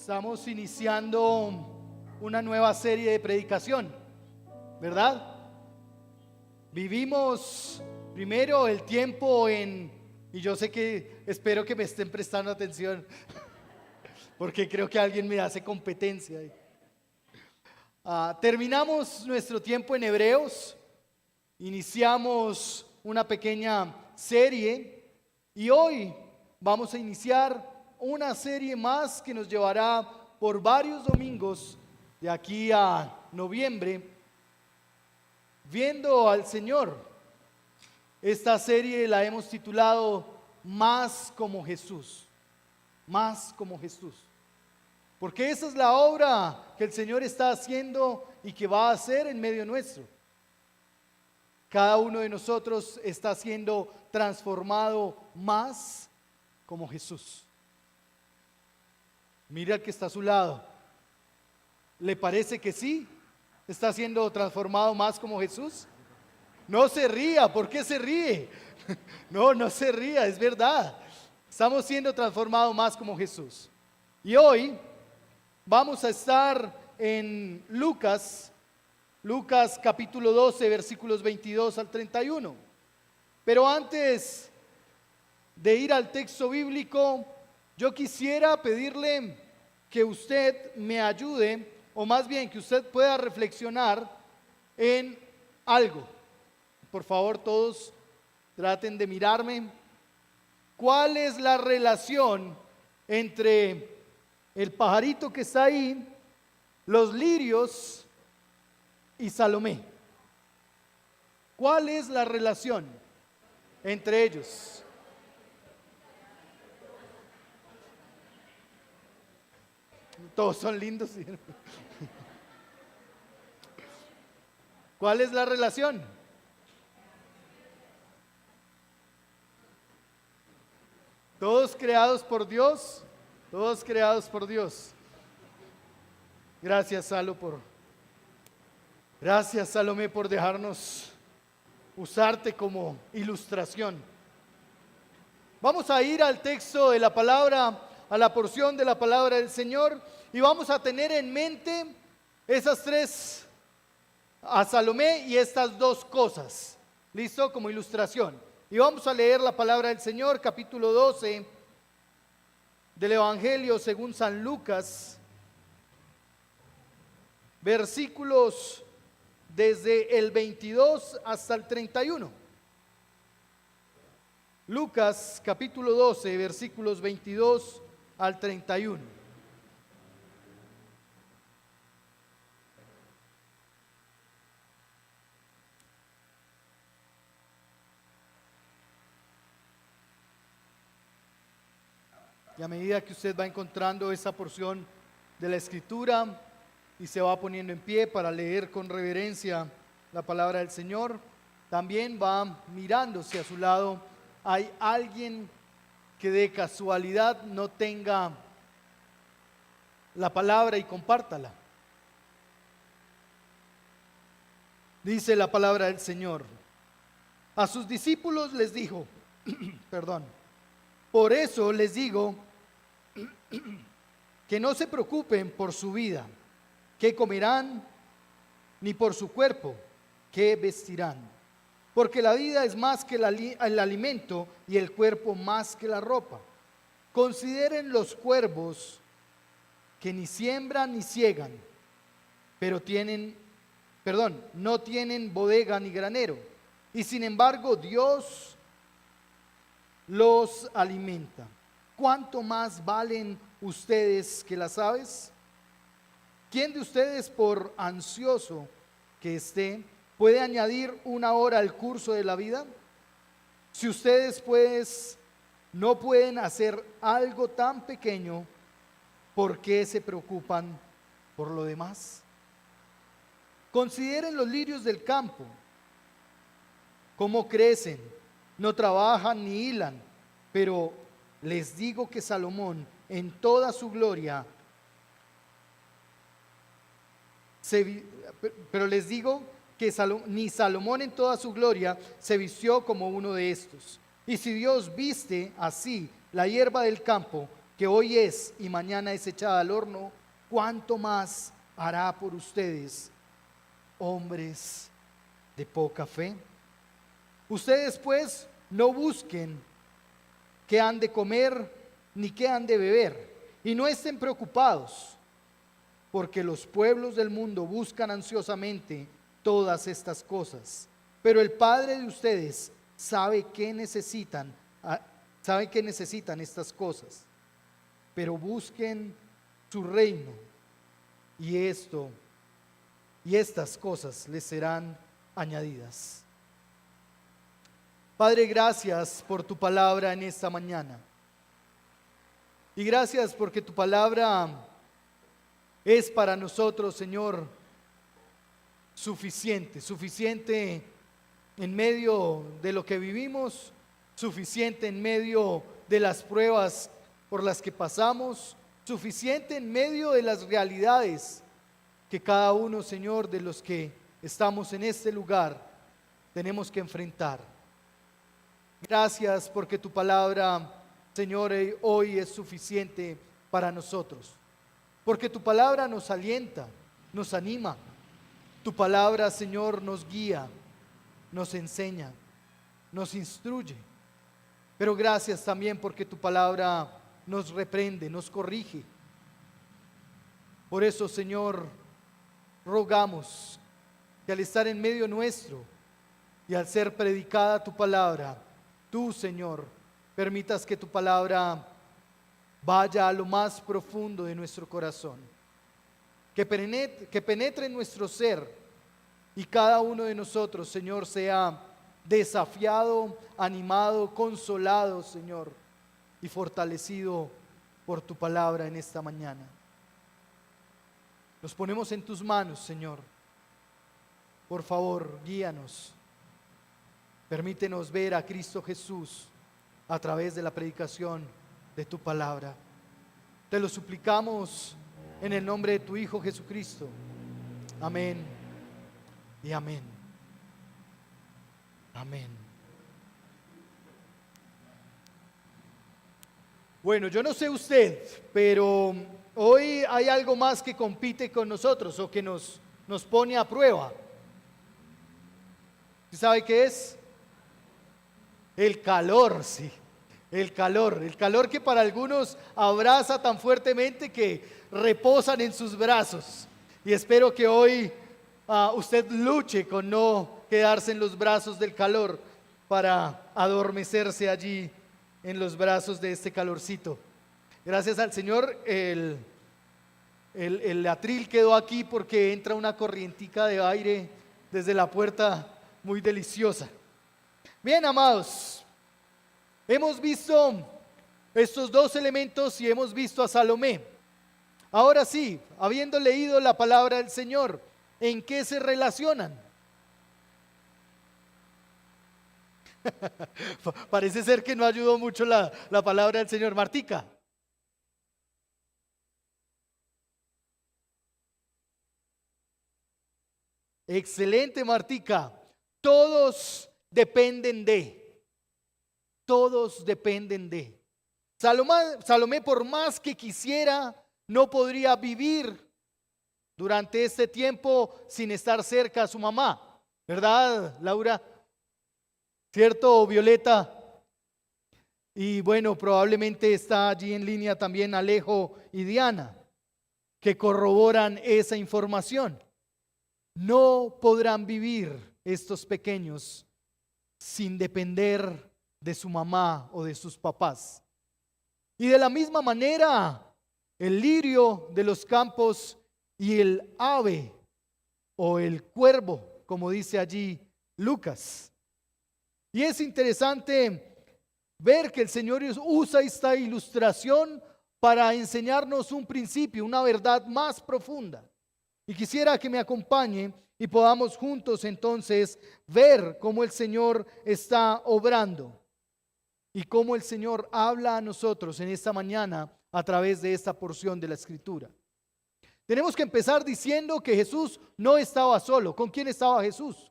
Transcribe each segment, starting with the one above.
Estamos iniciando una nueva serie de predicación, ¿verdad? Vivimos primero el tiempo y yo sé que espero que me estén prestando atención, porque creo que alguien me hace competencia. Terminamos nuestro tiempo en Hebreos, iniciamos una pequeña serie y hoy vamos a iniciar una serie más que nos llevará por varios domingos de aquí a noviembre, viendo al Señor. Esta serie la hemos titulado Más como Jesús, más como Jesús. Porque esa es la obra que el Señor está haciendo y que va a hacer en medio nuestro. Cada uno de nosotros está siendo transformado más como Jesús. Mira al que está a su lado. ¿Le parece que sí? ¿Está siendo transformado más como Jesús? No se ría. ¿Por qué se ríe? No se ría, es verdad. Estamos siendo transformados más como Jesús. Y hoy vamos a estar en Lucas capítulo 12, versículos 22 al 31. Pero antes de ir al texto bíblico, yo quisiera pedirle que usted me ayude, o más bien que usted pueda reflexionar en algo. Por favor, todos traten de mirarme. ¿Cuál es la relación entre el pajarito que está ahí, los lirios y Salomé? ¿Cuál es la relación entre ellos? Todos son lindos. ¿Cuál es la relación? Todos creados por Dios, todos creados por Dios. Gracias, Gracias, Salomé, por dejarnos usarte como ilustración. Vamos a ir al texto de la palabra, a la porción de la palabra del Señor, y vamos a tener en mente esas tres, a Salomé y estas dos cosas. ¿Listo? Como ilustración. Y vamos a leer la palabra del Señor, capítulo 12 del Evangelio según San Lucas, versículos desde el 22 hasta el 31. Lucas capítulo 12, versículos 22 al 31. Y a medida que usted va encontrando esa porción de la Escritura y se va poniendo en pie para leer con reverencia la palabra del Señor, también va mirando si a su lado hay alguien que de casualidad no tenga la palabra y compártala. Dice la palabra del Señor: a sus discípulos les dijo, por eso les digo que no se preocupen por su vida, qué comerán, ni por su cuerpo, qué vestirán. Porque la vida es más que el alimento y el cuerpo más que la ropa. Consideren los cuervos que ni siembran ni ciegan, pero no tienen bodega ni granero, y sin embargo Dios los alimenta. ¿Cuánto más valen ustedes que las aves? ¿Quién de ustedes, por ansioso que esté, puede añadir una hora al curso de la vida? Si ustedes pues no pueden hacer algo tan pequeño, ¿por qué se preocupan por lo demás? Consideren los lirios del campo, cómo crecen, no trabajan ni hilan, pero les digo que Salomón en toda su gloria ni Salomón en toda su gloria se vistió como uno de estos. Y si Dios viste así la hierba del campo, que que hoy es y mañana es echada al horno, ¿cuánto más hará por ustedes, hombres de poca fe? Ustedes pues no busquen qué han de comer ni qué han de beber, y no estén preocupados, porque los pueblos del mundo buscan ansiosamente todas estas cosas. Pero el Padre de ustedes sabe que necesitan estas cosas. Pero busquen su reino, y estas cosas les serán añadidas. Padre, gracias por tu palabra en esta mañana. Y gracias porque tu palabra es para nosotros, Señor, suficiente en medio de lo que vivimos, suficiente en medio de las pruebas por las que pasamos, suficiente en medio de las realidades que cada uno, Señor, de los que estamos en este lugar tenemos que enfrentar. Gracias porque tu palabra, Señor, hoy es suficiente para nosotros. Porque tu palabra nos alienta, nos anima. Tu palabra, Señor, nos guía, nos enseña, nos instruye. Pero gracias también porque tu palabra nos reprende, nos corrige. Por eso, Señor, rogamos que al estar en medio nuestro y al ser predicada tu palabra, tú, Señor, permitas que tu palabra vaya a lo más profundo de nuestro corazón, que penetre en nuestro ser, y cada uno de nosotros, Señor, sea desafiado, animado, consolado, Señor, y fortalecido por tu palabra en esta mañana. Nos ponemos en tus manos, Señor. Por favor, guíanos. Permítenos ver a Cristo Jesús a través de la predicación de tu palabra. Te lo suplicamos en el nombre de tu Hijo Jesucristo. Amén y amén. Amén. Bueno, yo no sé usted, pero hoy hay algo más que compite con nosotros o que nos pone a prueba. ¿Sí sabe qué es? El calor, sí. El calor que para algunos abraza tan fuertemente que reposan en sus brazos. Y espero que hoy usted luche con no quedarse en los brazos del calor para adormecerse allí en los brazos de este calorcito. Gracias al Señor, el atril quedó aquí porque entra una corrientica de aire desde la puerta muy deliciosa. Bien, amados, hemos visto estos dos elementos y hemos visto a Salomé. Ahora sí, habiendo leído la palabra del Señor, ¿en qué se relacionan? Parece ser que no ayudó mucho la palabra del Señor. Martica. Excelente, Martica. Todos dependen de. Salomé, por más que quisiera, no podría vivir durante este tiempo sin estar cerca a su mamá. ¿Verdad, Laura? ¿Cierto, Violeta? Y bueno, probablemente está allí en línea también Alejo y Diana, que corroboran esa información. No podrán vivir estos pequeños sin depender de su mamá o de sus papás. Y de la misma manera, el lirio de los campos y el ave o el cuervo, como dice allí Lucas. Y es interesante ver que el Señor usa esta ilustración para enseñarnos un principio, una verdad más profunda. Y quisiera que me acompañe y podamos juntos entonces ver cómo el Señor está obrando y cómo el Señor habla a nosotros en esta mañana a través de esta porción de la Escritura. Tenemos que empezar diciendo que Jesús no estaba solo. ¿Con quién estaba Jesús?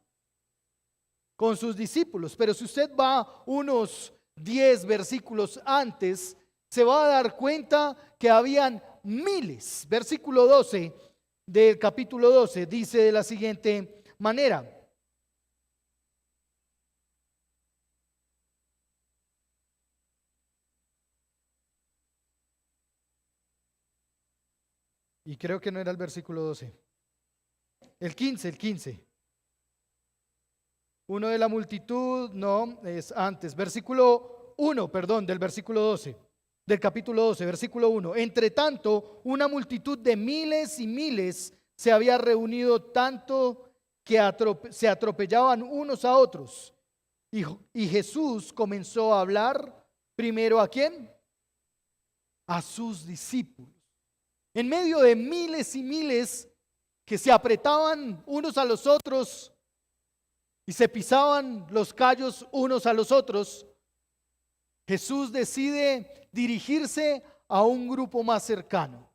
Con sus discípulos. Pero si usted va unos 10 versículos antes, se va a dar cuenta que habían miles. Versículo 12 del capítulo 12 dice de la siguiente manera. Y creo que no era el versículo 12. El 15. Uno de la multitud, no, es antes. Versículo 1, perdón, del versículo 12. Del capítulo 12, versículo 1. Entre tanto, una multitud de miles y miles se había reunido tanto que se atropellaban unos a otros. Y Jesús comenzó a hablar primero ¿a quién? A sus discípulos. En medio de miles y miles que se apretaban unos a los otros y se pisaban los callos unos a los otros, Jesús decide dirigirse a un grupo más cercano.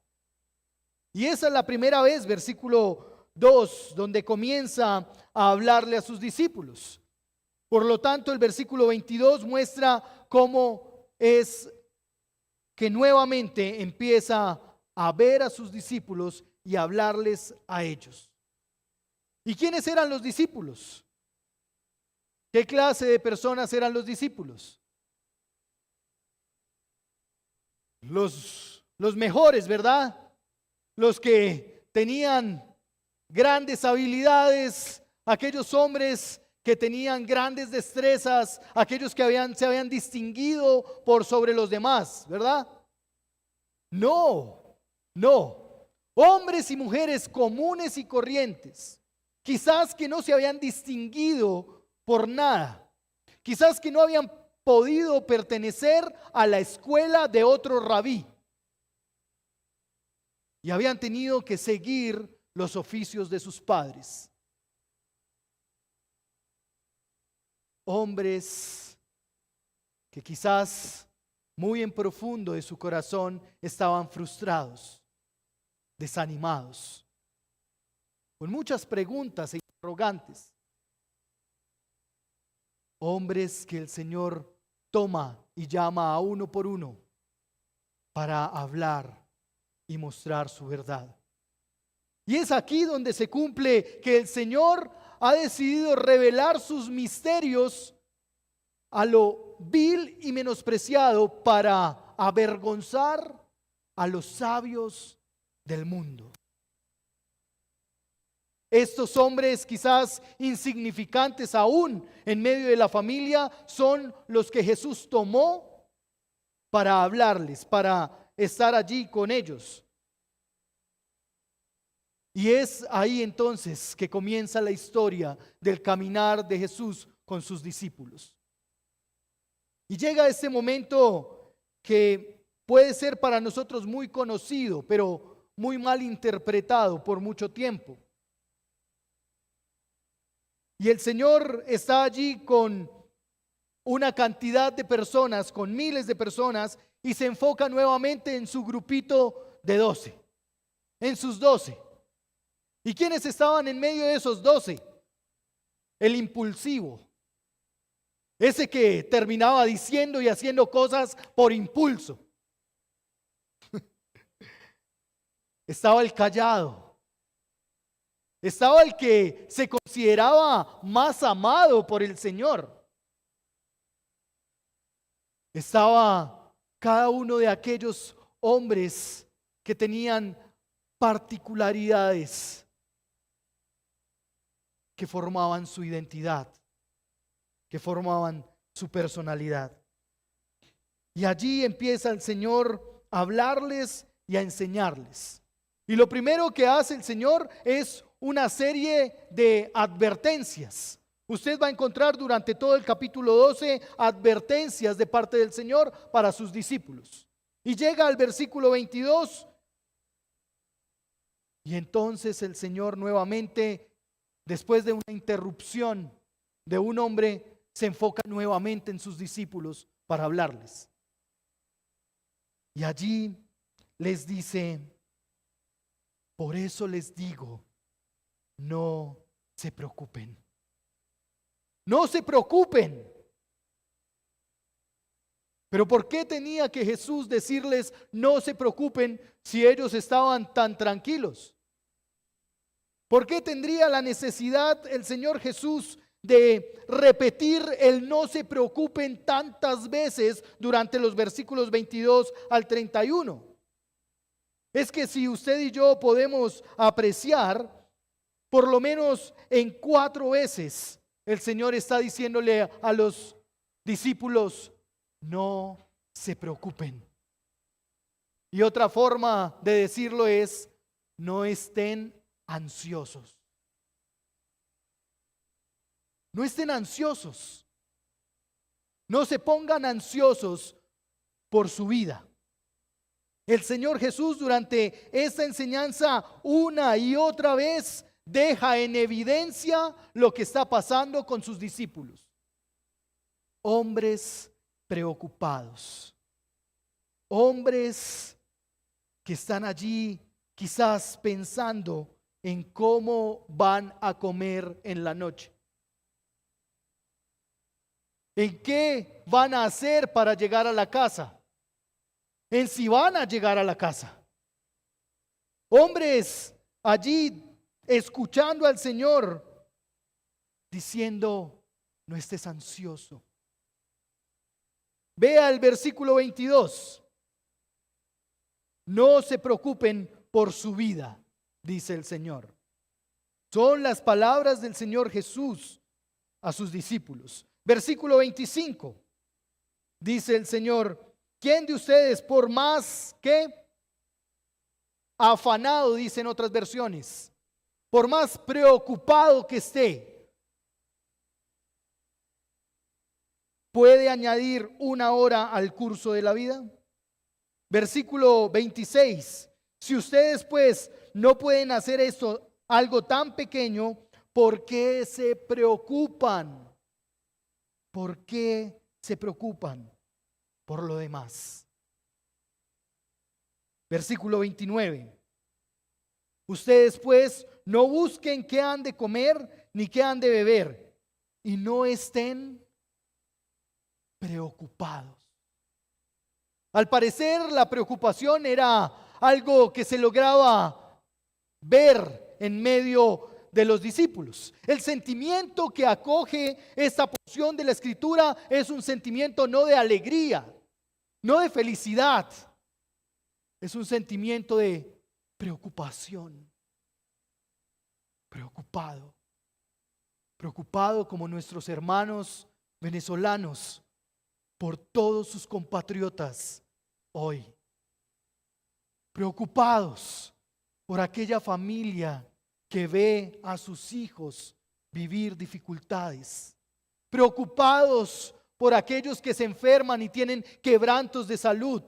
Y esa es la primera vez, versículo 2, donde comienza a hablarle a sus discípulos. Por lo tanto, el versículo 22 muestra cómo es que nuevamente empieza a ver a sus discípulos y a hablarles a ellos. ¿Y quiénes eran los discípulos? ¿Qué clase de personas eran los discípulos? Los mejores, ¿verdad? Los que tenían grandes habilidades, aquellos hombres que tenían grandes destrezas, aquellos que se habían distinguido por sobre los demás, ¿verdad? No. Hombres y mujeres comunes y corrientes, quizás que no se habían distinguido por nada, quizás que no habían podido pertenecer a la escuela de otro rabí y habían tenido que seguir los oficios de sus padres. Hombres que quizás muy en profundo de su corazón estaban frustrados, desanimados, con muchas preguntas e interrogantes. Hombres que el Señor toma y llama a uno por uno para hablar y mostrar su verdad. Y es aquí donde se cumple que el Señor ha decidido revelar sus misterios a lo vil y menospreciado para avergonzar a los sabios del mundo. Estos hombres quizás insignificantes aún en medio de la familia son los que Jesús tomó para hablarles, para estar allí con ellos. Y es ahí entonces que comienza la historia del caminar de Jesús con sus discípulos. Y llega este momento que puede ser para nosotros muy conocido, pero muy mal interpretado por mucho tiempo. Y el Señor está allí con una cantidad de personas, con miles de personas, y se enfoca nuevamente en su grupito de 12, en sus 12. ¿Y quiénes estaban en medio de esos 12? El impulsivo, ese que terminaba diciendo y haciendo cosas por impulso. Estaba el callado. Estaba el que se consideraba más amado por el Señor. Estaba cada uno de aquellos hombres que tenían particularidades que formaban su identidad, que formaban su personalidad. Y allí empieza el Señor a hablarles y a enseñarles. Y lo primero que hace el Señor es una serie de advertencias. Usted va a encontrar durante todo el capítulo 12 advertencias de parte del Señor para sus discípulos. Y llega al versículo 22 y entonces el Señor nuevamente, después de una interrupción de un hombre, se enfoca nuevamente en sus discípulos para hablarles. Y allí les dice: por eso les digo, no se preocupen. No se preocupen. Pero ¿por qué tenía que Jesús decirles no se preocupen si ellos estaban tan tranquilos? ¿Por qué tendría la necesidad el Señor Jesús de repetir el no se preocupen tantas veces durante los versículos 22 al 31? Es que si usted y yo podemos apreciar, por lo menos en 4 veces el Señor está diciéndole a los discípulos, no se preocupen. Y otra forma de decirlo es, no estén ansiosos. No estén ansiosos. No se pongan ansiosos por su vida. El Señor Jesús durante esta enseñanza una y otra vez deja en evidencia lo que está pasando con sus discípulos. Hombres preocupados. Hombres que están allí quizás pensando en cómo van a comer en la noche. ¿En qué van a hacer para llegar a la casa? En si van a llegar a la casa. Hombres allí escuchando al Señor diciendo, no estés ansioso. Vea el versículo 22. No se preocupen por su vida, dice el Señor. Son las palabras del Señor Jesús a sus discípulos. Versículo 25. Dice el Señor, ¿quién de ustedes por más que afanado, dicen otras versiones, por más preocupado que esté, puede añadir 1 hora al curso de la vida? Versículo 26. Si ustedes pues no pueden hacer esto, algo tan pequeño, ¿por qué se preocupan? ¿Por qué se preocupan por lo demás? Versículo 29. Ustedes pues no busquen qué han de comer ni qué han de beber y no estén preocupados. Al parecer la preocupación era algo que se lograba ver en medio de los discípulos. El sentimiento que acoge esta porción de la Escritura es un sentimiento no de alegría, no de felicidad, es un sentimiento de preocupación. Preocupado como nuestros hermanos venezolanos por todos sus compatriotas hoy. Preocupados por aquella familia que ve a sus hijos vivir dificultades. Preocupados por aquellos que se enferman y tienen quebrantos de salud.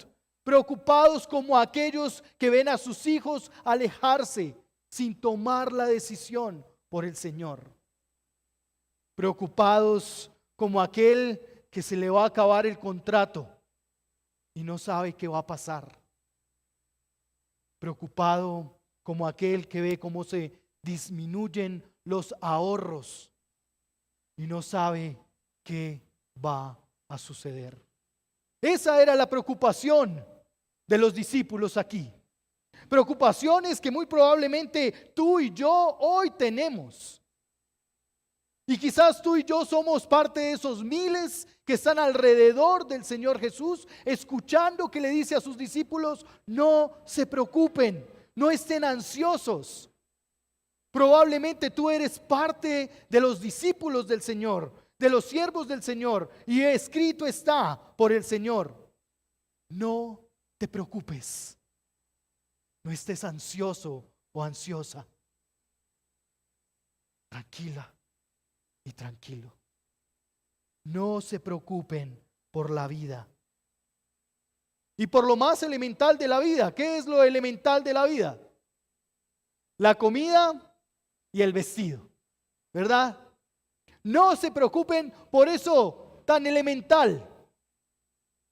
Preocupados como aquellos que ven a sus hijos alejarse sin tomar la decisión por el Señor. Preocupados como aquel que se le va a acabar el contrato y no sabe qué va a pasar. Preocupado como aquel que ve cómo se disminuyen los ahorros y no sabe qué va a suceder. Esa era la preocupación de los discípulos aquí. Preocupaciones que muy probablemente tú y yo hoy tenemos. Y quizás tú y yo somos parte de esos miles que están alrededor del Señor Jesús, escuchando que le dice a sus discípulos, no se preocupen, no estén ansiosos. Probablemente tú eres parte de los discípulos del Señor, de los siervos del Señor, y escrito está por el Señor, no te preocupes, no estés ansioso o ansiosa. Tranquila y tranquilo. No se preocupen por la vida. Y por lo más elemental de la vida. ¿Qué es lo elemental de la vida? La comida y el vestido, ¿verdad? No se preocupen por eso tan elemental.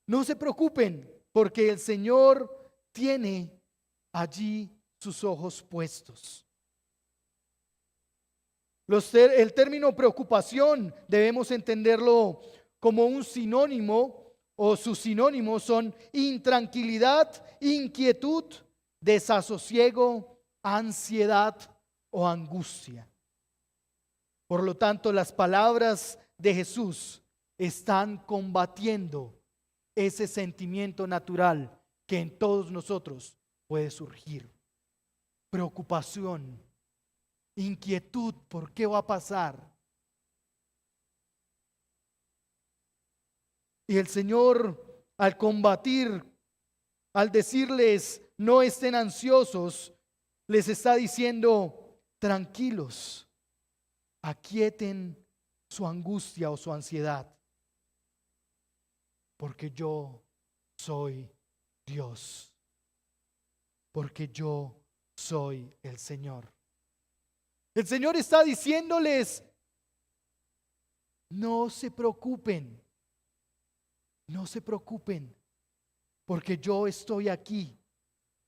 No se preocupen porque el Señor tiene allí sus ojos puestos. El término preocupación debemos entenderlo como un sinónimo o sus sinónimos son intranquilidad, inquietud, desasosiego, ansiedad o angustia. Por lo tanto, las palabras de Jesús están combatiendo ese sentimiento natural que en todos nosotros puede surgir. Preocupación, inquietud, ¿por qué va a pasar? Y el Señor, al combatir, al decirles no estén ansiosos, les está diciendo tranquilos, aquieten su angustia o su ansiedad, porque yo soy Dios, porque yo soy el Señor. El Señor está diciéndoles, no se preocupen, no se preocupen, porque yo estoy aquí.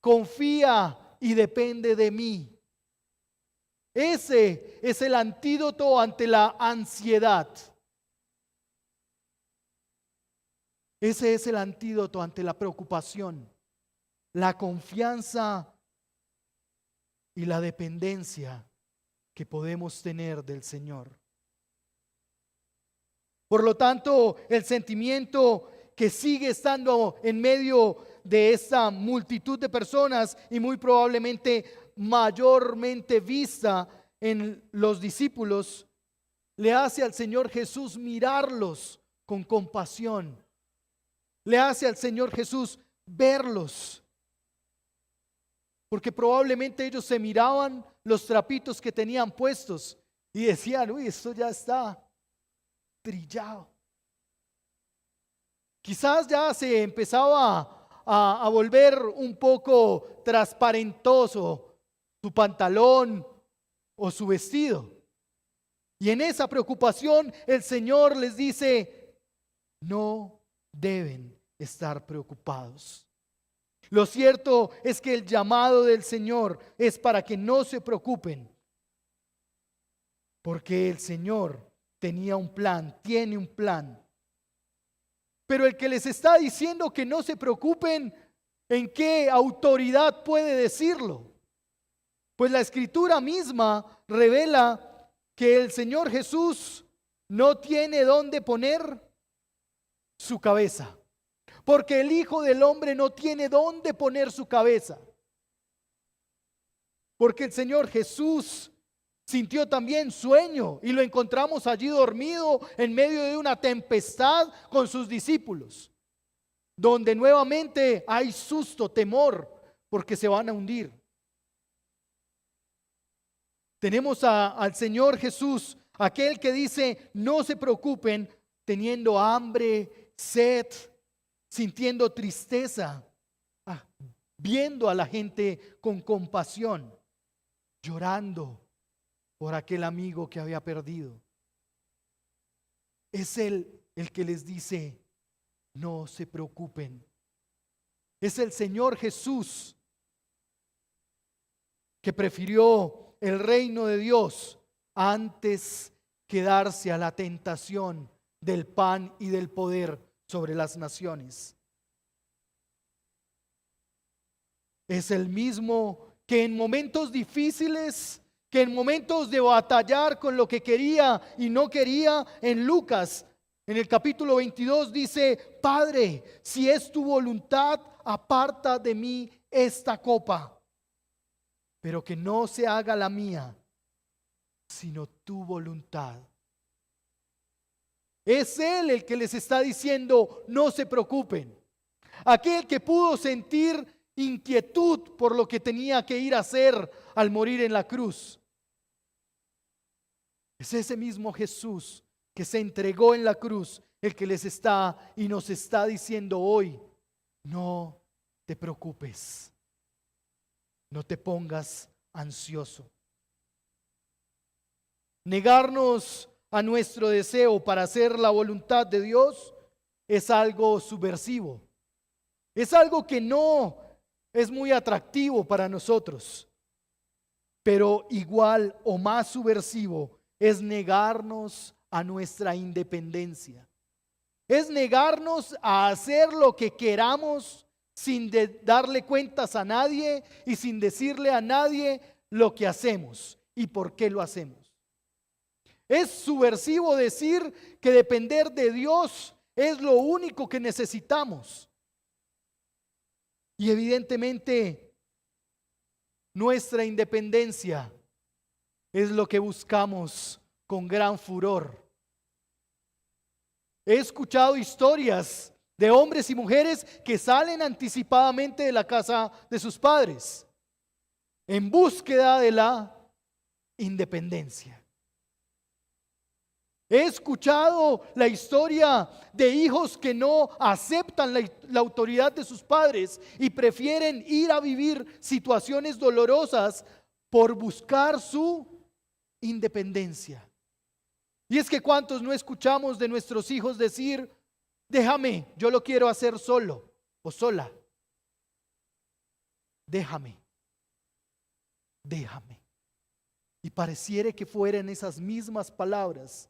Confía y depende de mí. Ese es el antídoto ante la ansiedad. Ese es el antídoto ante la preocupación, la confianza y la dependencia que podemos tener del Señor. Por lo tanto, el sentimiento que sigue estando en medio de esta multitud de personas y muy probablemente mayormente vista en los discípulos, le hace al Señor Jesús mirarlos con compasión. Le hace al Señor Jesús verlos. Porque probablemente ellos se miraban los trapitos que tenían puestos y decían, uy, esto ya está trillado. Quizás ya se empezaba a volver un poco transparentoso su pantalón o su vestido. Y en esa preocupación el Señor les dice, no deben estar preocupados. Lo cierto es que el llamado del Señor es para que no se preocupen, porque el Señor tenía un plan, tiene un plan. Pero el que les está diciendo que no se preocupen, ¿en qué autoridad puede decirlo? Pues la Escritura misma revela que el Señor Jesús no tiene dónde poner su cabeza. Porque el Hijo del Hombre no tiene dónde poner su cabeza. Porque el Señor Jesús sintió también sueño y lo encontramos allí dormido en medio de una tempestad con sus discípulos, donde nuevamente hay susto, temor, porque se van a hundir. Tenemos al Señor Jesús, aquel que dice, no se preocupen, teniendo hambre, sed, sintiendo tristeza, viendo a la gente con compasión, llorando por aquel amigo que había perdido. Es Él el que les dice, no se preocupen. Es el Señor Jesús que prefirió el reino de Dios antes que darse a la tentación del pan y del poder sobre las naciones. Es el mismo que en momentos difíciles, que en momentos de batallar con lo que quería y no quería, en Lucas, en el capítulo 22 dice, Padre, si es tu voluntad, aparta de mí esta copa, pero que no se haga la mía, sino tu voluntad. Es Él el que les está diciendo, no se preocupen. Aquel que pudo sentir inquietud por lo que tenía que ir a hacer al morir en la cruz. Es ese mismo Jesús que se entregó en la cruz, el que les está y nos está diciendo hoy, no te preocupes, no te pongas ansioso. Negarnos a nuestro deseo para hacer la voluntad de Dios es algo subversivo. Es algo que no es muy atractivo para nosotros. Pero igual o más subversivo es negarnos a nuestra independencia. Es negarnos a hacer lo que queramos sin darle cuentas a nadie y sin decirle a nadie lo que hacemos y por qué lo hacemos. Es subversivo decir que depender de Dios es lo único que necesitamos. Y evidentemente nuestra independencia es lo que buscamos con gran furor. He escuchado historias de hombres y mujeres que salen anticipadamente de la casa de sus padres en búsqueda de la independencia. He escuchado la historia de hijos que no aceptan la autoridad de sus padres y prefieren ir a vivir situaciones dolorosas por buscar su independencia. Y es que cuántos no escuchamos de nuestros hijos decir: déjame, yo lo quiero hacer solo o sola. Déjame. Y pareciera que fueran esas mismas palabras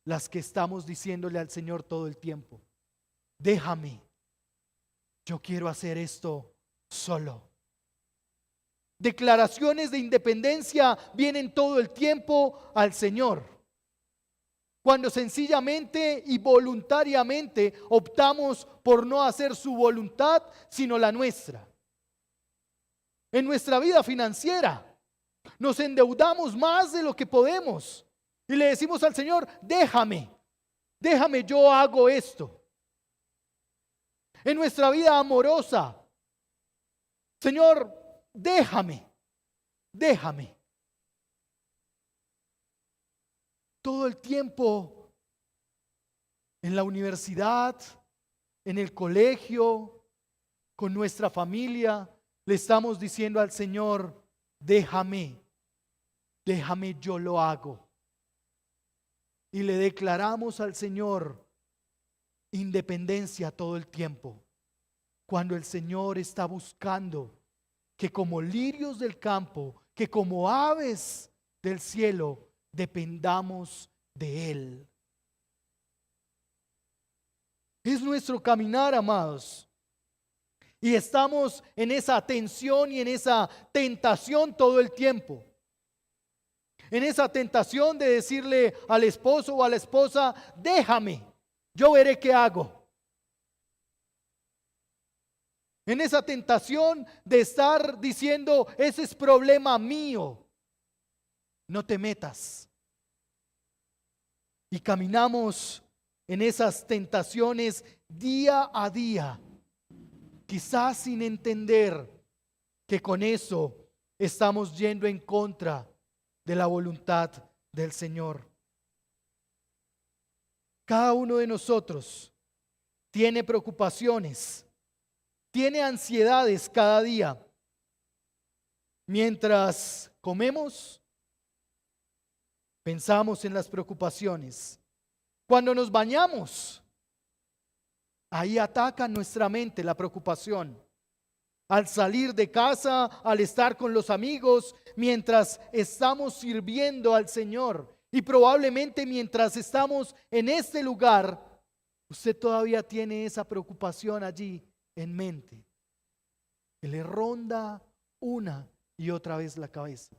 las que estamos diciéndole al Señor todo el tiempo. Déjame, yo quiero hacer esto solo. Declaraciones de independencia vienen todo el tiempo al Señor, cuando sencillamente y voluntariamente optamos por no hacer su voluntad, sino la nuestra. En nuestra vida financiera, nos endeudamos más de lo que podemos y le decimos al Señor: déjame, yo hago esto. En nuestra vida amorosa, Señor, déjame. Todo el tiempo en la universidad, en el colegio, con nuestra familia, le estamos diciendo al Señor: déjame, yo lo hago. Y le declaramos al Señor independencia todo el tiempo, cuando el Señor está buscando que como lirios del campo, que como aves del cielo, dependamos de Él. Es nuestro caminar, amados. Y estamos en esa tensión y en esa tentación todo el tiempo. En esa tentación de decirle al esposo o a la esposa: déjame, yo veré qué hago. En esa tentación de estar diciendo: ese es problema mío, no te metas. Y caminamos en esas tentaciones día a día, quizás sin entender que con eso estamos yendo en contra de la voluntad del Señor. Cada uno de nosotros tiene preocupaciones, tiene ansiedades cada día. Mientras comemos, pensamos en las preocupaciones. Cuando nos bañamos, ahí ataca nuestra mente la preocupación. Al salir de casa, al estar con los amigos, mientras estamos sirviendo al Señor. Y probablemente mientras estamos en este lugar, usted todavía tiene esa preocupación allí en mente, que le ronda una y otra vez la cabeza.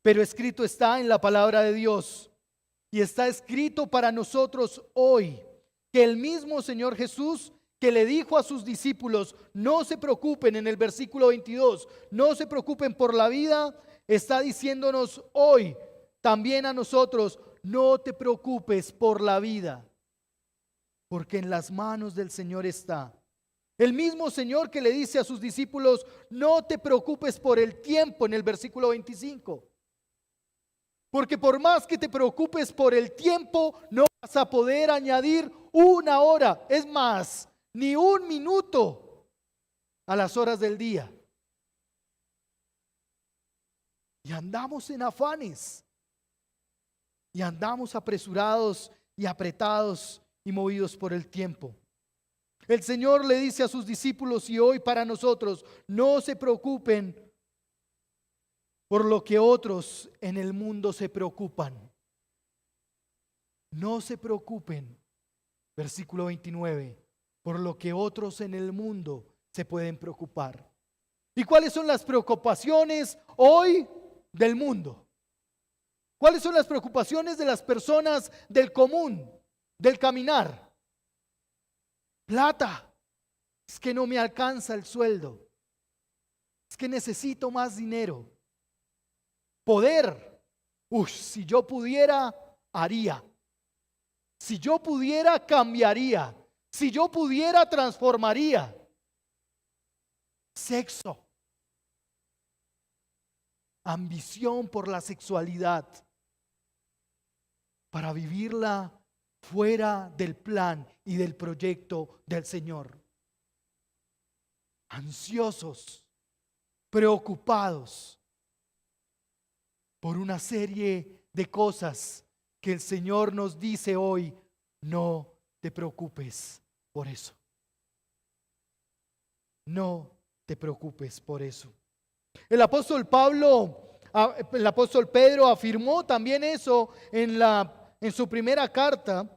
Pero escrito está en la palabra de Dios, y está escrito para nosotros hoy, que el mismo Señor Jesús, que le dijo a sus discípulos: no se preocupen, en el versículo 22, no se preocupen por la vida, está diciéndonos hoy también a nosotros: no te preocupes por la vida, porque en las manos del Señor está. El mismo Señor que le dice a sus discípulos: no te preocupes por el tiempo, en el versículo 25. Porque por más que te preocupes por el tiempo, no vas a poder añadir una hora, es más, ni un minuto a las horas del día. Y andamos en afanes, y andamos apresurados y apretados y movidos por el tiempo. El Señor le dice a sus discípulos y hoy para nosotros: no se preocupen por lo que otros en el mundo se preocupan. No se preocupen, versículo 29, por lo que otros en el mundo se pueden preocupar. ¿Y cuáles son las preocupaciones hoy del mundo? ¿Cuáles son las preocupaciones de las personas del común, del caminar? Plata. Es que no me alcanza el sueldo. Es que necesito más dinero. Poder. Si yo pudiera, haría. Si yo pudiera, cambiaría. Si yo pudiera, transformaría. Sexo. Ambición por la sexualidad. Para vivirla fuera del plan y del proyecto del Señor. Ansiosos, preocupados por una serie de cosas que el Señor nos dice hoy: no te preocupes por eso. No te preocupes por eso. El apóstol Pedro afirmó también eso en su primera carta,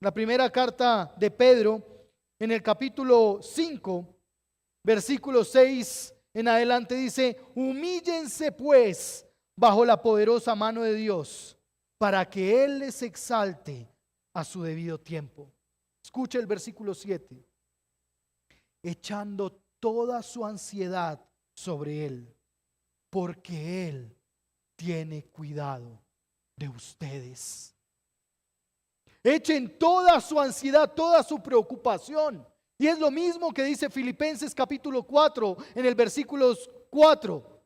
la primera carta de Pedro, en el capítulo 5, versículo 6 en adelante dice: humíllense pues bajo la poderosa mano de Dios, para que Él les exalte a su debido tiempo. Escucha el versículo 7. Echando toda su ansiedad sobre Él, porque Él tiene cuidado de ustedes. Echen toda su ansiedad, toda su preocupación. Y es lo mismo que dice Filipenses capítulo 4 en el versículo 4.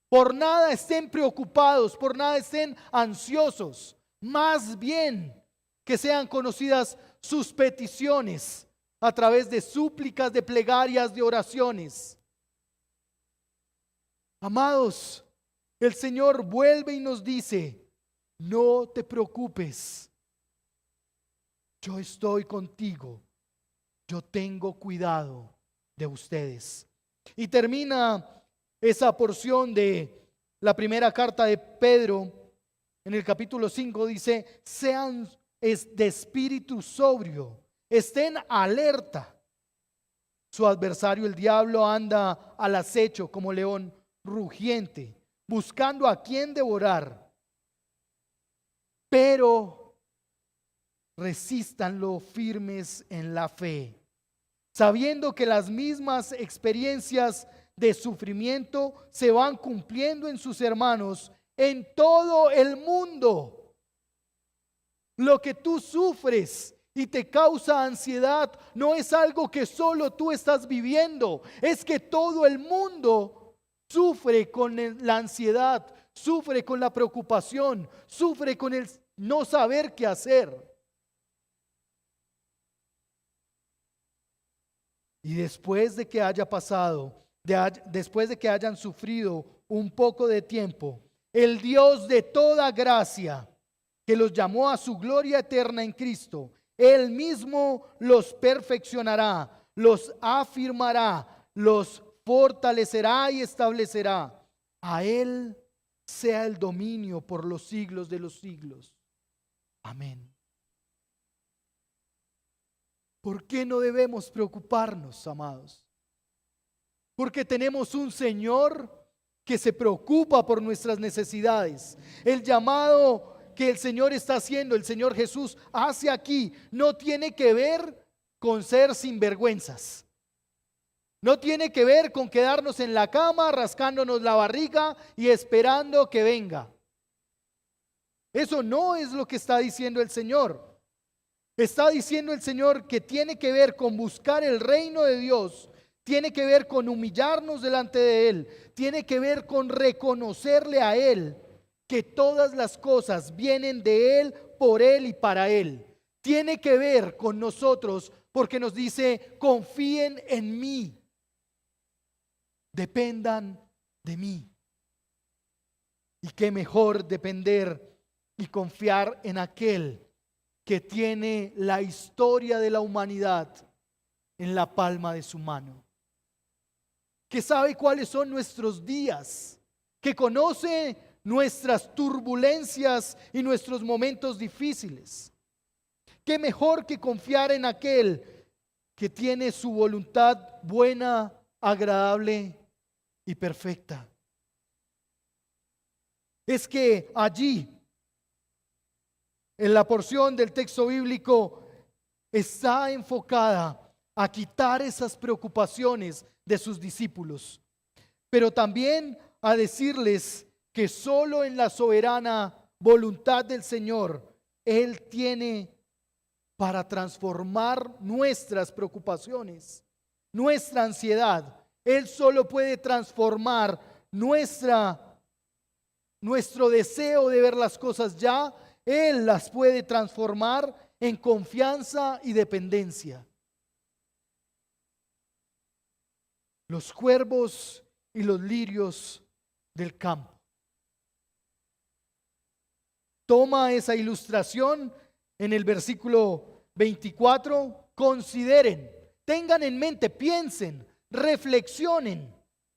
Por nada estén preocupados, por nada estén ansiosos. Más bien que sean conocidas sus peticiones a través de súplicas, de plegarias, de oraciones. Amados, el Señor vuelve y nos dice: no te preocupes. Yo estoy contigo. Yo tengo cuidado de ustedes. Y termina esa porción de la primera carta de Pedro en el capítulo 5. Dice: sean de espíritu sobrio, estén alerta. Su adversario el diablo anda al acecho como león rugiente, buscando a quien devorar. Pero resístanlo firmes en la fe, sabiendo que las mismas experiencias de sufrimiento se van cumpliendo en sus hermanos en todo el mundo. Lo que tú sufres y te causa ansiedad no es algo que solo tú estás viviendo, es que todo el mundo sufre con la ansiedad, sufre con la preocupación, sufre con el no saber qué hacer. Y después de que haya pasado, después de que hayan sufrido un poco de tiempo, el Dios de toda gracia, que los llamó a su gloria eterna en Cristo, Él mismo los perfeccionará, los afirmará, los fortalecerá y establecerá. A Él sea el dominio por los siglos de los siglos. Amén. ¿Por qué no debemos preocuparnos, amados? Porque tenemos un Señor que se preocupa por nuestras necesidades. El llamado que el Señor está haciendo, el Señor Jesús hace aquí, no tiene que ver con ser sinvergüenzas. No tiene que ver con quedarnos en la cama, rascándonos la barriga y esperando que venga. Eso no es lo que está diciendo el Señor. Está diciendo el Señor que tiene que ver con buscar el reino de Dios, tiene que ver con humillarnos delante de Él, tiene que ver con reconocerle a Él que todas las cosas vienen de Él, por Él y para Él. Tiene que ver con nosotros porque nos dice: confíen en mí, dependan de mí. Y qué mejor depender y confiar en aquel que tiene la historia de la humanidad en la palma de su mano, que sabe cuáles son nuestros días, que conoce nuestras turbulencias y nuestros momentos difíciles. ¿Qué mejor que confiar en aquel que tiene su voluntad buena, agradable y perfecta? Es que allí, en la porción del texto bíblico, está enfocada a quitar esas preocupaciones de sus discípulos, pero también a decirles que solo en la soberana voluntad del Señor Él tiene para transformar nuestras preocupaciones, nuestra ansiedad. Él solo puede transformar nuestro deseo de ver las cosas ya. Él las puede transformar en confianza y dependencia. Los cuervos y los lirios del campo. Toma esa ilustración en el versículo 24. Consideren, tengan en mente, piensen, reflexionen.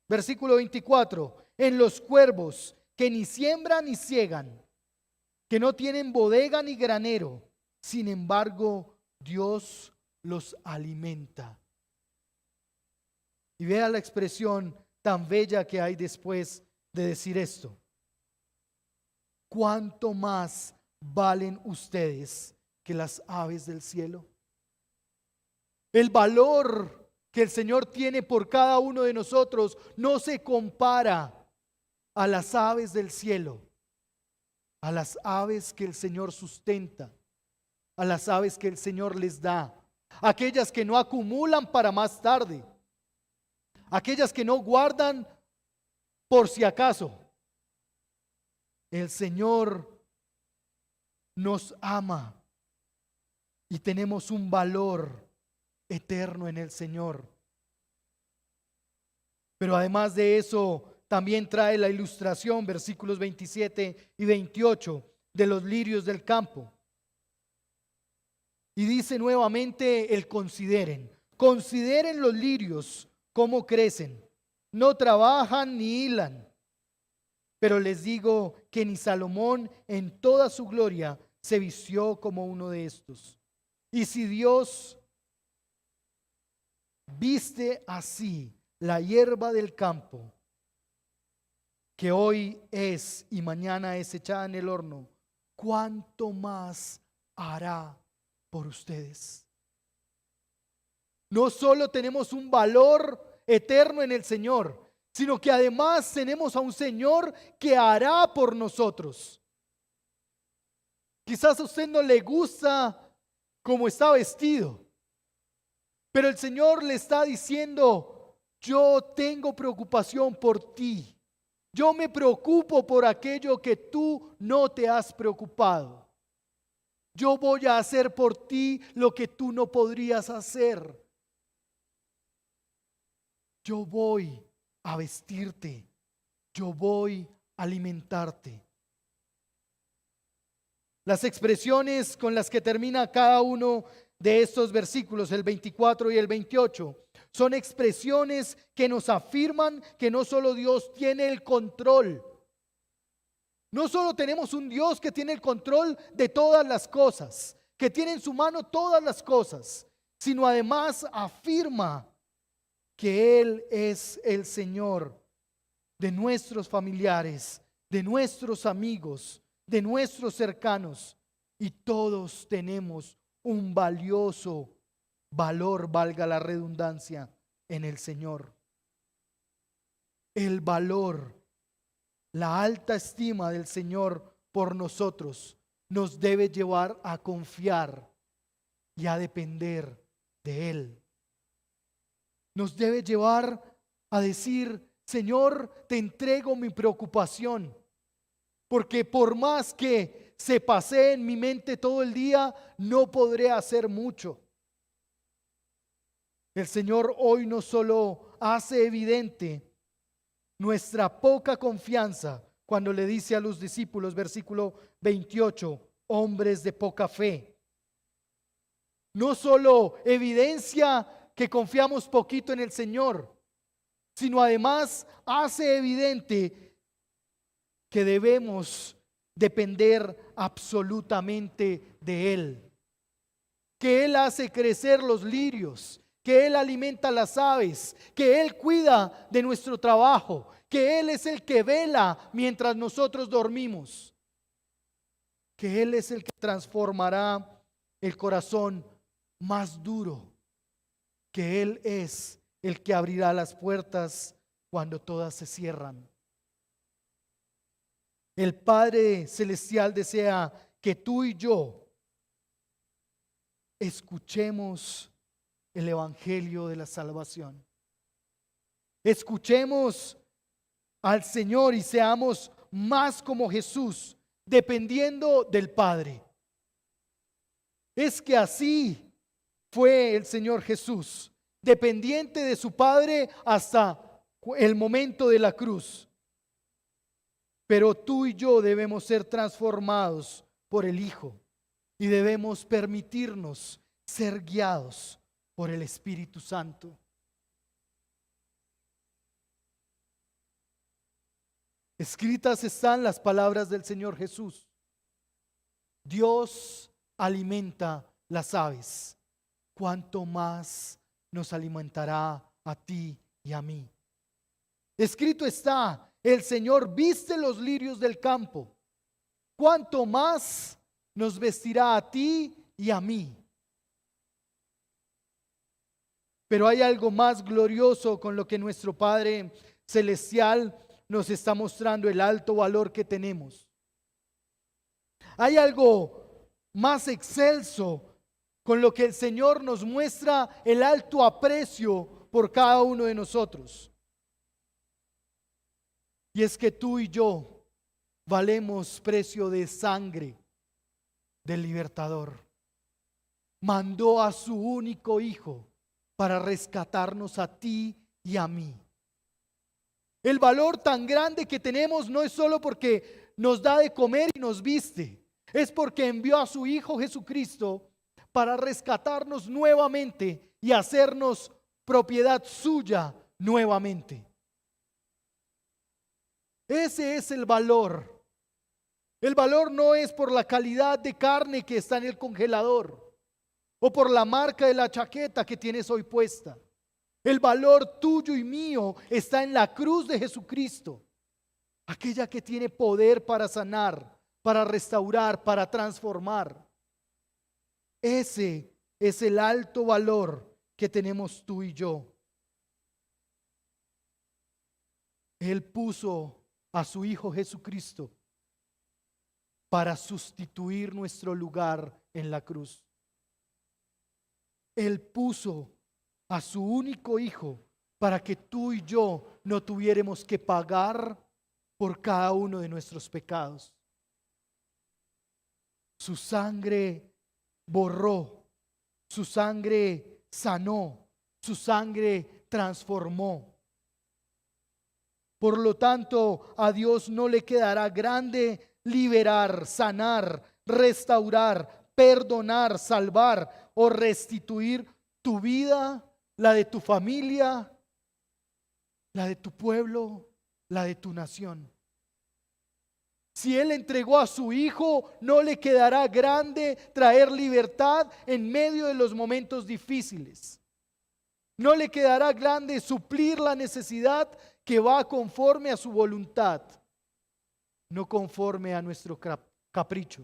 Versículo 24. En los cuervos que ni siembran ni ciegan, que no tienen bodega ni granero, sin embargo, Dios los alimenta. Y vea la expresión tan bella que hay después de decir esto. ¿Cuánto más valen ustedes que las aves del cielo? El valor que el Señor tiene por cada uno de nosotros no se compara a las aves del cielo, a las aves que el Señor sustenta, a las aves que el Señor les da, aquellas que no acumulan para más tarde, aquellas que no guardan por si acaso. El Señor nos ama y tenemos un valor eterno en el Señor. Pero además de eso, también trae la ilustración, versículos 27 y 28, de los lirios del campo. Y dice nuevamente el consideren. Consideren los lirios, cómo crecen. No trabajan ni hilan. Pero les digo que ni Salomón en toda su gloria se vistió como uno de estos. Y si Dios viste así la hierba del campo, que hoy es y mañana es echada en el horno, ¿cuánto más hará por ustedes? No solo tenemos un valor eterno en el Señor, sino que además tenemos a un Señor que hará por nosotros. Quizás a usted no le gusta cómo está vestido, pero el Señor le está diciendo: yo tengo preocupación por ti. Yo me preocupo por aquello que tú no te has preocupado. Yo voy a hacer por ti lo que tú no podrías hacer. Yo voy a vestirte. Yo voy a alimentarte. Las expresiones con las que termina cada uno de estos versículos, el 24 y el 28, son expresiones que nos afirman que no solo Dios tiene el control, no solo tenemos un Dios que tiene el control de todas las cosas, que tiene en su mano todas las cosas, sino además afirma que Él es el Señor de nuestros familiares, de nuestros amigos, de nuestros cercanos, y todos tenemos un valioso valor, valga la redundancia, en el Señor. El valor, la alta estima del Señor por nosotros nos debe llevar a confiar y a depender de Él. Nos debe llevar a decir: Señor, te entrego mi preocupación, porque por más que se pasee en mi mente todo el día, no podré hacer mucho. El Señor hoy no solo hace evidente nuestra poca confianza cuando le dice a los discípulos, versículo 28, hombres de poca fe. No solo evidencia que confiamos poquito en el Señor, sino además hace evidente que debemos depender absolutamente de Él. que Él hace crecer los lirios, que Él alimenta las aves, que Él cuida de nuestro trabajo, que Él es el que vela mientras nosotros dormimos, que Él es el que transformará el corazón más duro, que Él es el que abrirá las puertas cuando todas se cierran. El Padre Celestial desea que tú y yo escuchemos el Evangelio de la salvación. Escuchemos al Señor y seamos más como Jesús, dependiendo del Padre. Es que así fue el Señor Jesús, dependiente de su Padre hasta el momento de la cruz. Pero tú y yo debemos ser transformados por el Hijo y debemos permitirnos ser guiados por el Espíritu Santo. Escritas están las palabras del Señor Jesús. Dios alimenta las aves. ¿Cuánto más nos alimentará a ti y a mí? Escrito está, el Señor viste los lirios del campo. ¿Cuánto más nos vestirá a ti y a mí? Pero hay algo más glorioso con lo que nuestro Padre Celestial nos está mostrando el alto valor que tenemos. Hay algo más excelso con lo que el Señor nos muestra el alto aprecio por cada uno de nosotros. Y es que tú y yo valemos precio de sangre del libertador. Mandó a su único Hijo para rescatarnos a ti y a mí. El valor tan grande que tenemos no es solo porque nos da de comer y nos viste, es porque envió a su Hijo Jesucristo para rescatarnos nuevamente y hacernos propiedad suya nuevamente. Ese es el valor. El valor no es por la calidad de carne que está en el congelador o por la marca de la chaqueta que tienes hoy puesta. El valor tuyo y mío está en la cruz de Jesucristo, aquella que tiene poder para sanar, para restaurar, para transformar. Ese es el alto valor que tenemos tú y yo. Él puso a su Hijo Jesucristo para sustituir nuestro lugar en la cruz. Él puso a su único Hijo para que tú y yo no tuviéramos que pagar por cada uno de nuestros pecados. Su sangre borró, su sangre sanó, su sangre transformó. Por lo tanto, a Dios no le quedará grande liberar, sanar, restaurar, perdonar, salvar o restituir tu vida, la de tu familia, la de tu pueblo, la de tu nación. Si Él entregó a su Hijo, no le quedará grande traer libertad en medio de los momentos difíciles. No le quedará grande suplir la necesidad que va conforme a su voluntad, no conforme a nuestro capricho.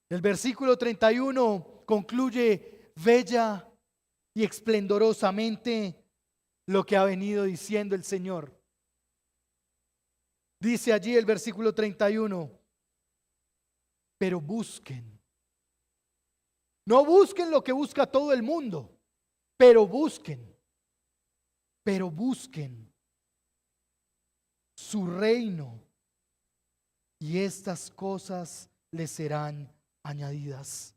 El versículo 31 concluye bella y esplendorosamente lo que ha venido diciendo el Señor. Dice allí el versículo 31, pero busquen. No busquen lo que busca todo el mundo, pero busquen su reino y estas cosas les serán añadidas.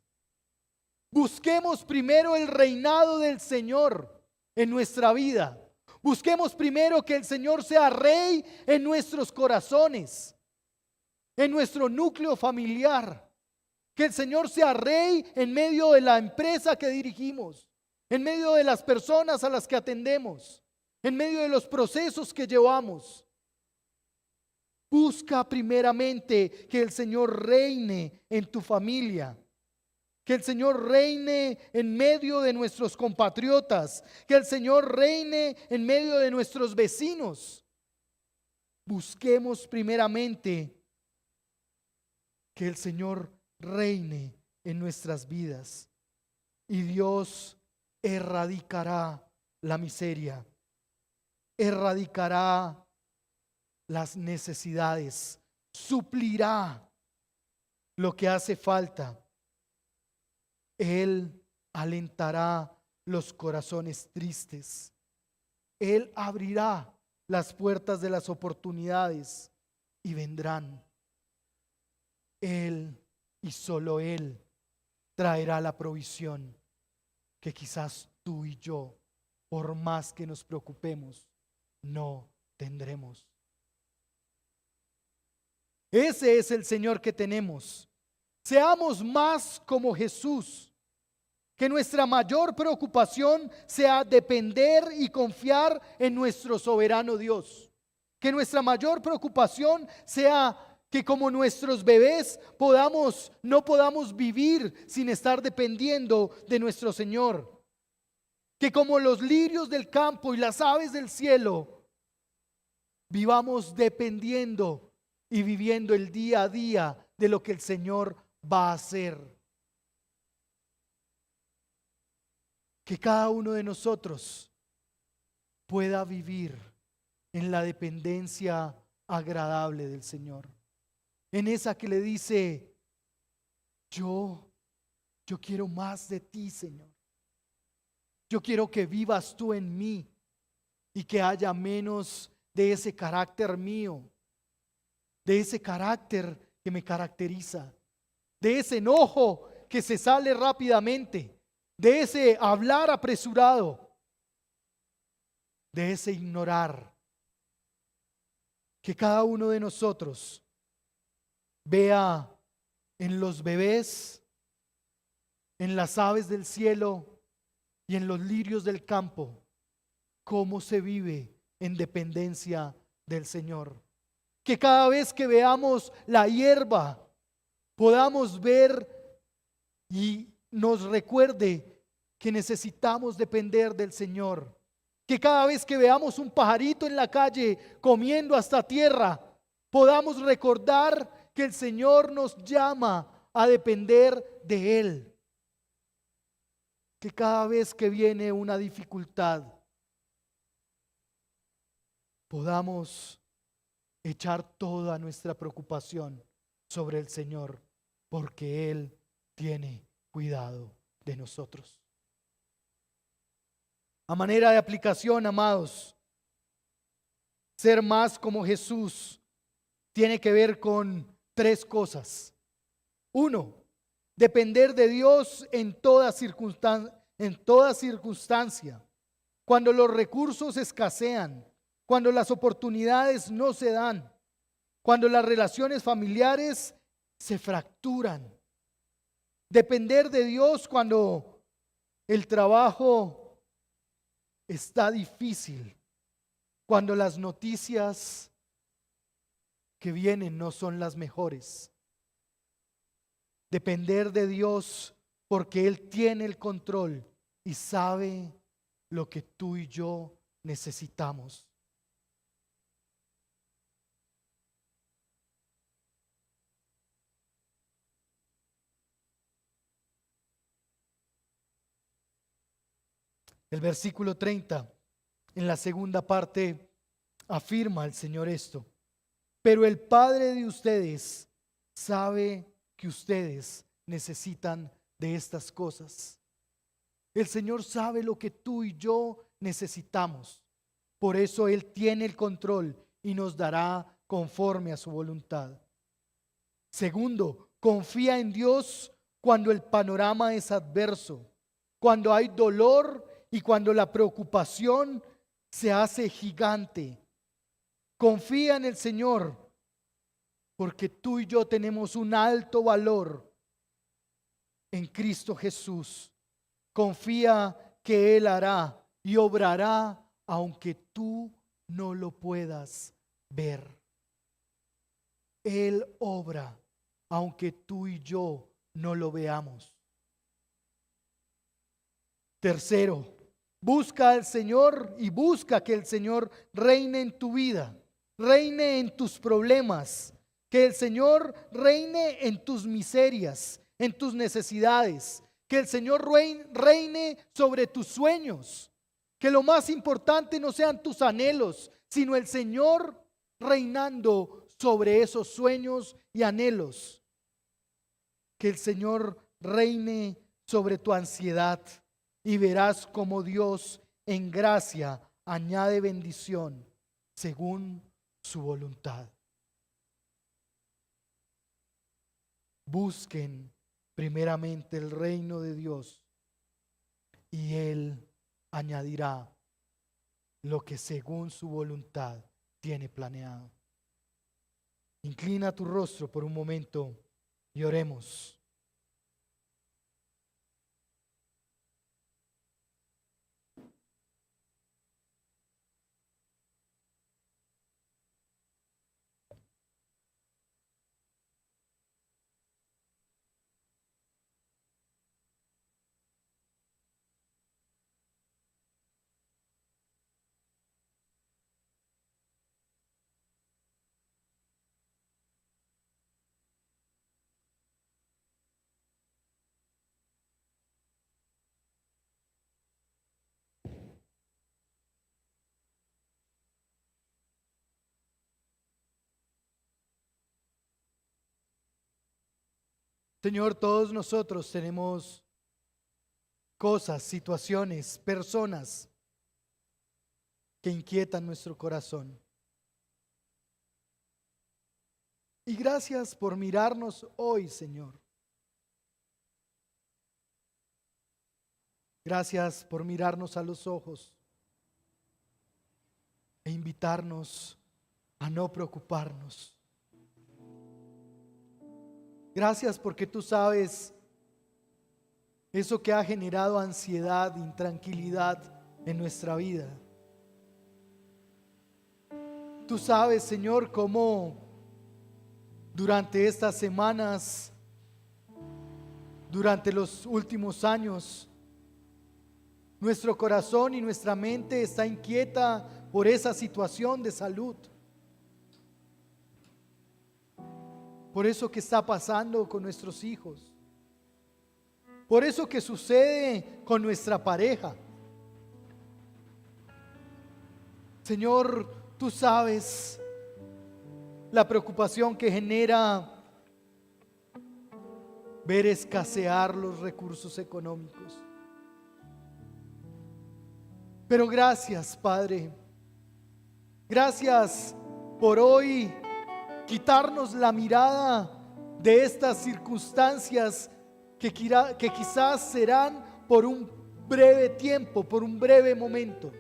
Busquemos primero el reinado del Señor en nuestra vida. Busquemos primero que el Señor sea rey en nuestros corazones, en nuestro núcleo familiar. Que el Señor sea rey en medio de la empresa que dirigimos, en medio de las personas a las que atendemos, en medio de los procesos que llevamos. Busca primeramente que el Señor reine en tu familia. Que el Señor reine en medio de nuestros compatriotas. Que el Señor reine en medio de nuestros vecinos. Busquemos primeramente que el Señor reine en nuestras vidas. Y Dios erradicará la miseria. Erradicará las necesidades. Suplirá lo que hace falta. Él alentará los corazones tristes. Él abrirá las puertas de las oportunidades y vendrán. Él y solo Él traerá la provisión que quizás tú y yo, por más que nos preocupemos, no tendremos. Ese es el Señor que tenemos. Seamos más como Jesús. Que nuestra mayor preocupación sea depender y confiar en nuestro soberano Dios. Que nuestra mayor preocupación sea que como nuestros bebés no podamos vivir sin estar dependiendo de nuestro Señor. Que como los lirios del campo y las aves del cielo, vivamos dependiendo y viviendo el día a día de lo que el Señor va a hacer. Que cada uno de nosotros pueda vivir en la dependencia agradable del Señor. En esa que le dice, yo quiero más de ti, Señor. Yo quiero que vivas tú en mí y que haya menos de ese carácter mío, de ese carácter que me caracteriza, de ese enojo que se sale rápidamente, de ese hablar apresurado, de ese ignorar. Que cada uno de nosotros vea en los bebés, en las aves del cielo y en los lirios del campo, cómo se vive en dependencia del Señor. Que cada vez que veamos la hierba, podamos ver y nos recuerde que necesitamos depender del Señor. Que cada vez que veamos un pajarito en la calle comiendo hasta tierra, podamos recordar que el Señor nos llama a depender de Él. Que cada vez que viene una dificultad, podamos echar toda nuestra preocupación sobre el Señor, porque Él tiene cuidado de nosotros. A manera de aplicación, amados, ser más como Jesús tiene que ver con 3 cosas. 1, depender de Dios en toda circunstancia. Cuando los recursos escasean, cuando las oportunidades no se dan, cuando las relaciones familiares se fracturan. Depender de Dios cuando el trabajo está difícil, cuando las noticias que vienen no son las mejores. Depender de Dios porque Él tiene el control y sabe lo que tú y yo necesitamos. El versículo 30, en la segunda parte, afirma el Señor esto. Pero el Padre de ustedes sabe que ustedes necesitan de estas cosas. El Señor sabe lo que tú y yo necesitamos. Por eso Él tiene el control y nos dará conforme a su voluntad. Segundo, confía en Dios cuando el panorama es adverso, cuando hay dolor y cuando la preocupación se hace gigante. Confía en el Señor, porque tú y yo tenemos un alto valor en Cristo Jesús. Confía que Él hará y obrará aunque tú no lo puedas ver. Él obra, aunque tú y yo no lo veamos. Tercero, busca al Señor y busca que el Señor reine en tu vida, reine en tus problemas, que el Señor reine en tus miserias, en tus necesidades, que el Señor reine sobre tus sueños, que lo más importante no sean tus anhelos, sino el Señor reinando sobre esos sueños y anhelos, que el Señor reine sobre tu ansiedad. Y verás cómo Dios en gracia añade bendición según su voluntad. Busquen primeramente el reino de Dios y Él añadirá lo que según su voluntad tiene planeado. Inclina tu rostro por un momento y oremos. Señor, todos nosotros tenemos cosas, situaciones, personas que inquietan nuestro corazón. Y gracias por mirarnos hoy, Señor. Gracias por mirarnos a los ojos e invitarnos a no preocuparnos. Gracias porque tú sabes eso que ha generado ansiedad, intranquilidad en nuestra vida. Tú sabes, Señor, cómo durante estas semanas, durante los últimos años, nuestro corazón y nuestra mente está inquieta por esa situación de salud. Por eso que está pasando con nuestros hijos. Por eso que sucede con nuestra pareja. Señor, tú sabes la preocupación que genera ver escasear los recursos económicos. Pero gracias, Padre. Gracias por hoy quitarnos la mirada de estas circunstancias que quizás serán por un breve tiempo, por un breve momento.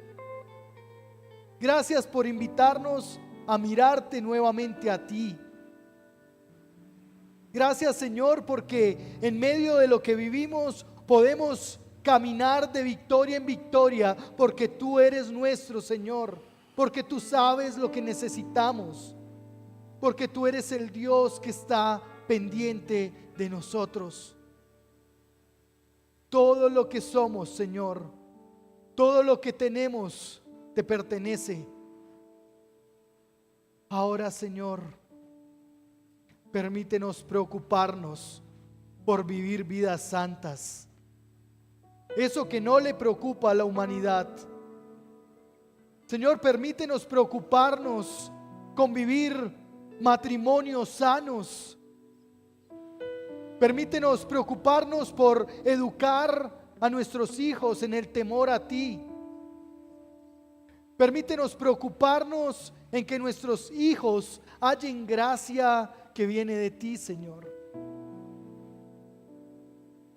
Gracias por invitarnos a mirarte nuevamente a ti. Gracias, Señor, porque en medio de lo que vivimos podemos caminar de victoria en victoria, porque tú eres nuestro Señor, porque tú sabes lo que necesitamos, porque tú eres el Dios que está pendiente de nosotros. Todo lo que somos, Señor, todo lo que tenemos te pertenece. Ahora, Señor, permítenos preocuparnos por vivir vidas santas. Eso que no le preocupa a la humanidad. Señor, permítenos preocuparnos con vivir matrimonios sanos. Permítenos preocuparnos por educar a nuestros hijos en el temor a ti. Permítenos preocuparnos en que nuestros hijos hallen gracia que viene de ti, Señor.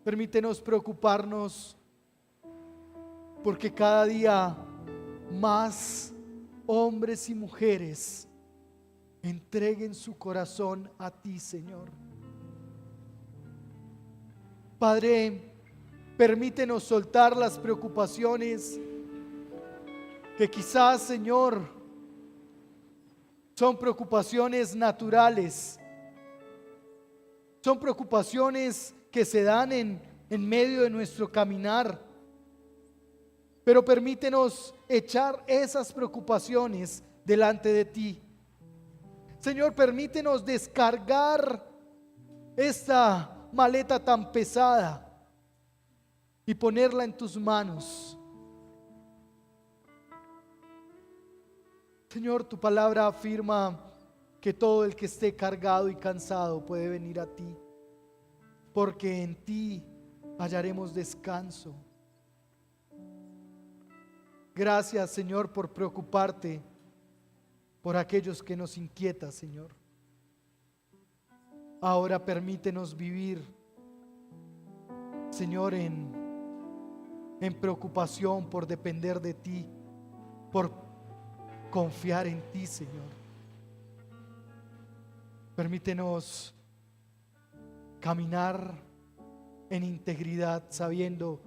Permítenos preocuparnos porque cada día más hombres y mujeres entreguen su corazón a ti, Señor. Padre, permítenos soltar las preocupaciones que quizás, Señor, Son preocupaciones naturales. Son preocupaciones que se dan en medio de nuestro caminar. Pero permítenos echar esas preocupaciones delante de ti. Señor, permítenos descargar esta maleta tan pesada y ponerla en tus manos. Señor, tu palabra afirma que todo el que esté cargado y cansado puede venir a ti, porque en ti hallaremos descanso. Gracias, Señor, por preocuparte por aquellos que nos inquietan, Señor. Ahora permítenos vivir, Señor, en preocupación por depender de ti, por confiar en ti, Señor. Permítenos caminar en integridad, sabiendo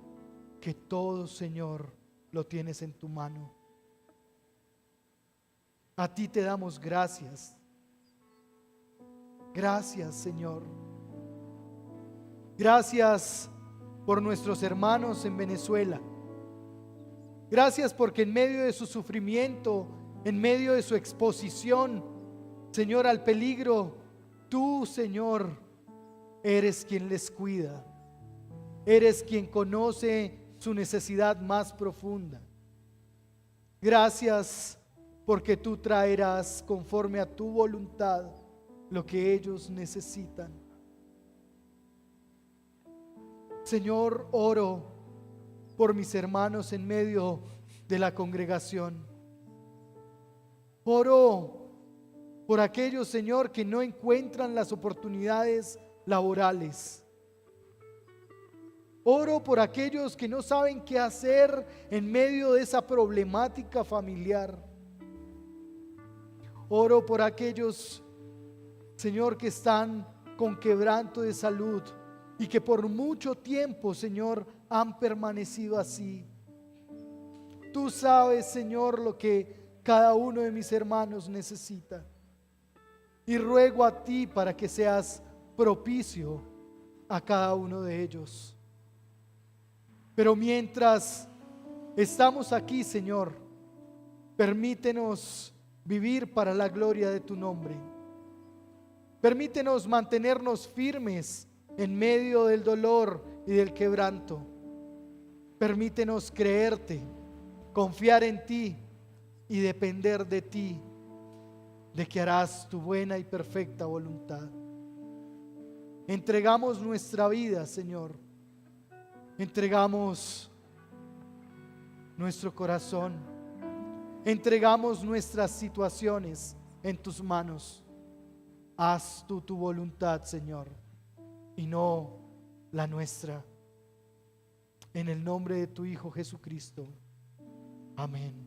que todo, Señor, lo tienes en tu mano. A ti te damos gracias. Gracias, Señor. Gracias por nuestros hermanos en Venezuela. Gracias porque en medio de su sufrimiento, en medio de su exposición, Señor, al peligro, tú, Señor, eres quien les cuida. Eres quien conoce su necesidad más profunda. Gracias porque tú traerás conforme a tu voluntad lo que ellos necesitan. Señor, oro por mis hermanos en medio de la congregación. Oro por aquellos, Señor, que no encuentran las oportunidades laborales. Oro por aquellos que no saben qué hacer en medio de esa problemática familiar. Oro por aquellos, Señor, que están con quebranto de salud y que por mucho tiempo, Señor, han permanecido así. Tú sabes, Señor, lo que cada uno de mis hermanos necesita. Y ruego a ti para que seas propicio a cada uno de ellos. Pero mientras estamos aquí, Señor, permítenos vivir para la gloria de tu nombre. Permítenos mantenernos firmes en medio del dolor y del quebranto. Permítenos creerte, confiar en ti y depender de ti, de que harás tu buena y perfecta voluntad. Entregamos nuestra vida, Señor. Entregamos nuestro corazón. Entregamos nuestras situaciones en tus manos. Haz tú tu voluntad, Señor, y no la nuestra. En el nombre de tu Hijo Jesucristo. Amén.